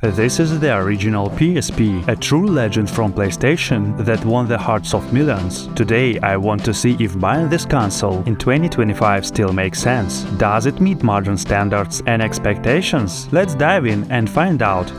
This is the original PSP, a true legend from PlayStation that won the hearts of millions. Today I want to see if buying this console in 2025 still makes sense. Does it meet modern standards and expectations? Let's dive in and find out.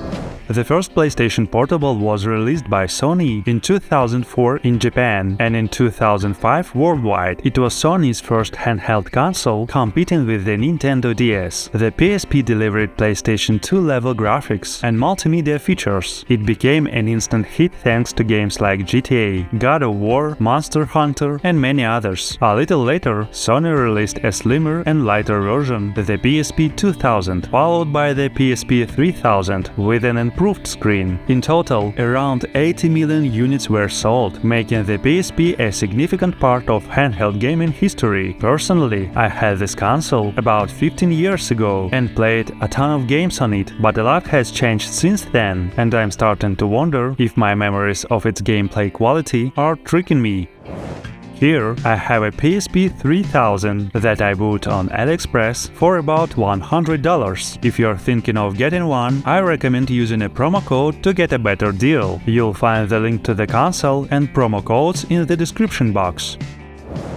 The first PlayStation Portable was released by Sony in 2004 in Japan and in 2005 worldwide. It was Sony's first handheld console, competing with the Nintendo DS. The PSP delivered PlayStation 2 level graphics and multimedia features. It became an instant hit thanks to games like GTA, God of War, Monster Hunter, and many others. A little later, Sony released a slimmer and lighter version, the PSP 2000, followed by the PSP 3000 with an improved screen. In total, around 80 million units were sold, making the PSP a significant part of handheld gaming history. Personally, I had this console about 15 years ago and played a ton of games on it, but a lot has changed since then, and I'm starting to wonder if my memories of its gameplay quality are tricking me. Here I have a PSP 3000 that I bought on AliExpress for about $100. If you're thinking of getting one, I recommend using a promo code to get a better deal. You'll find the link to the console and promo codes in the description box.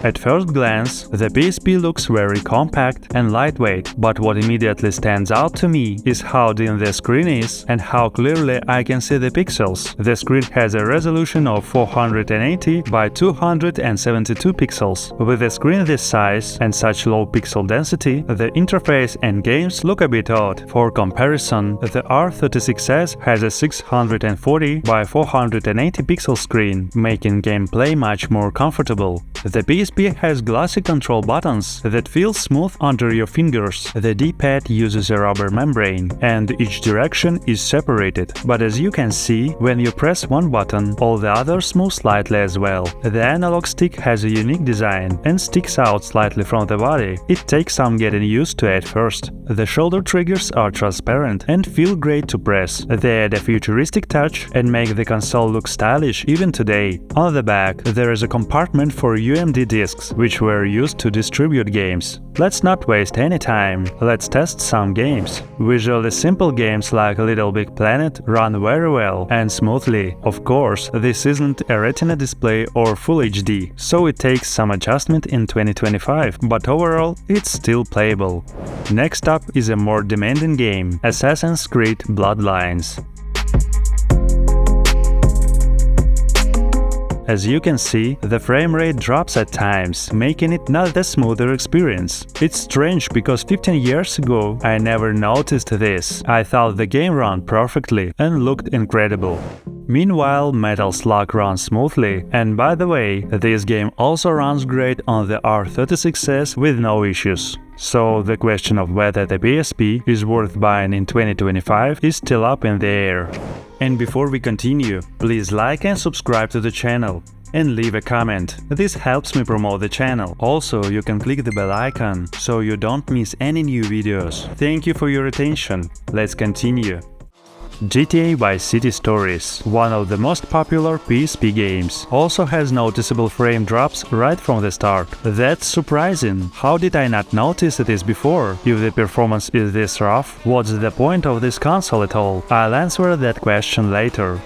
At first glance, the PSP looks very compact and lightweight, but what immediately stands out to me is how dim the screen is and how clearly I can see the pixels. The screen has a resolution of 480 by 272 pixels. With a screen this size and such low pixel density, the interface and games look a bit odd. For comparison, the R36S has a 640 by 480 pixel screen, making gameplay much more comfortable. The PSP has glossy control buttons that feel smooth under your fingers. The D-pad uses a rubber membrane, and each direction is separated. But as you can see, when you press one button, all the others move slightly as well. The analog stick has a unique design and sticks out slightly from the body. It takes some getting used to at first. The shoulder triggers are transparent and feel great to press. They add a futuristic touch and make the console look stylish even today. On the back, there is a compartment for UMD discs, which were used to distribute games. Let's not waste any time. Let's test some games. Visually simple games like Little Big Planet run very well and smoothly. Of course, this isn't a Retina display or Full HD, so it takes some adjustment in 2025, but overall, it's still playable. Next up is a more demanding game, Assassin's Creed Bloodlines. As you can see, the frame rate drops at times, making it not the smoother experience. It's strange because 15 years ago I never noticed this. I thought the game ran perfectly and looked incredible. Meanwhile, Metal Slug runs smoothly, and by the way, this game also runs great on the R36S with no issues. So the question of whether the PSP is worth buying in 2025 is still up in the air. And before we continue, please like and subscribe to the channel and leave a comment. This helps me promote the channel. Also, you can click the bell icon so you don't miss any new videos. Thank you for your attention. Let's continue. GTA Vice City Stories, one of the most popular PSP games, also has noticeable frame drops right from the start. That's surprising. How did I not notice this before? If the performance is this rough, what's the point of this console at all? I'll answer that question later.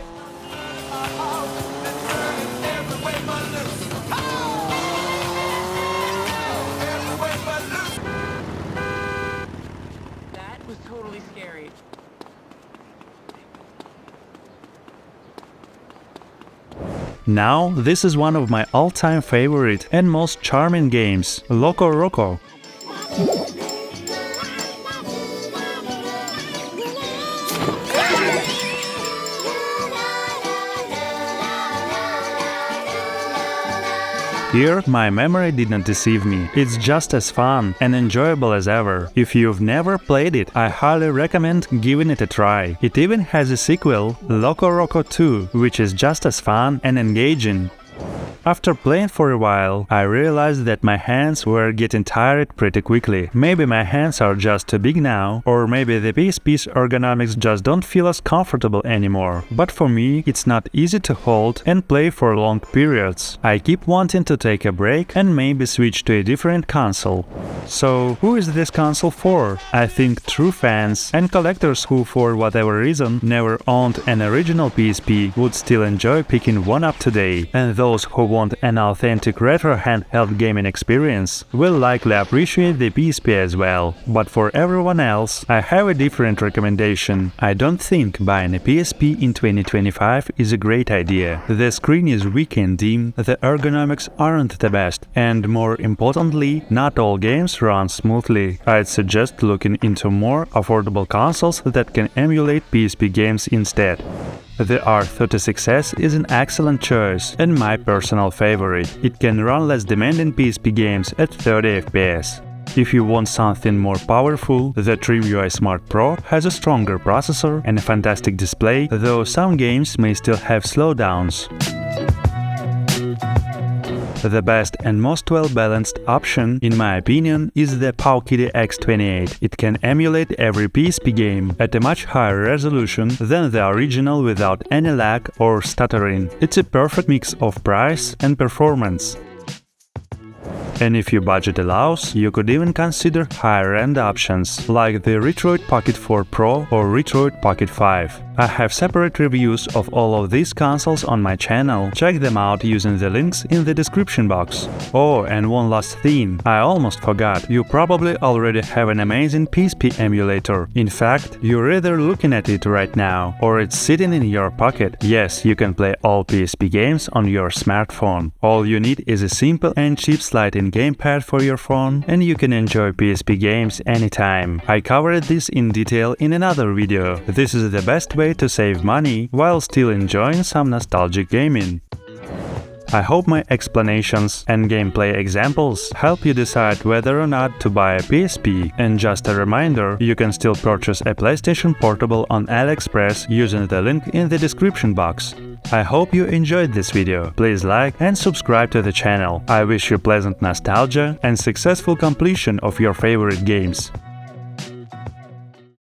That was totally scary. Now, this is one of my all-time favorite and most charming games, Loco Roco. Here, my memory didn't deceive me. It's just as fun and enjoyable as ever. If you've never played it, I highly recommend giving it a try. It even has a sequel, Loco Roco 2, which is just as fun and engaging. After playing for a while, I realized that my hands were getting tired pretty quickly. Maybe my hands are just too big now, or maybe the PSP's ergonomics just don't feel as comfortable anymore. But for me, it's not easy to hold and play for long periods. I keep wanting to take a break and maybe switch to a different console. So, who is this console for? I think true fans and collectors who, for whatever reason, never owned an original PSP would still enjoy picking one up today, and those who want an authentic retro handheld gaming experience will likely appreciate the PSP as well. But for everyone else, I have a different recommendation. I don't think buying a PSP in 2025 is a great idea. The screen is weak and dim, the ergonomics aren't the best, and more importantly, not all games run smoothly. I'd suggest looking into more affordable consoles that can emulate PSP games instead. The R36S is an excellent choice and my personal favorite. It can run less demanding PSP games at 30 FPS. If you want something more powerful, the TrimUI Smart Pro has a stronger processor and a fantastic display, though some games may still have slowdowns. The best and most well-balanced option, in my opinion, is the Powkiddy X28. It can emulate every PSP game at a much higher resolution than the original without any lag or stuttering. It's a perfect mix of price and performance. And if your budget allows, you could even consider higher-end options, like the Retroid Pocket 4 Pro or Retroid Pocket 5. I have separate reviews of all of these consoles on my channel, check them out using the links in the description box. Oh, and one last thing, I almost forgot, you probably already have an amazing PSP emulator. In fact, you're either looking at it right now, or it's sitting in your pocket. Yes, you can play all PSP games on your smartphone. All you need is a simple and cheap sliding gamepad for your phone, and you can enjoy PSP games anytime. I covered this in detail in another video. This is the best way to save money while still enjoying some nostalgic gaming. I hope my explanations and gameplay examples help you decide whether or not to buy a PSP, and just a reminder, you can still purchase a PlayStation Portable on AliExpress using the link in the description box. I hope you enjoyed this video. Please like and subscribe to the channel. I wish you pleasant nostalgia and successful completion of your favorite games.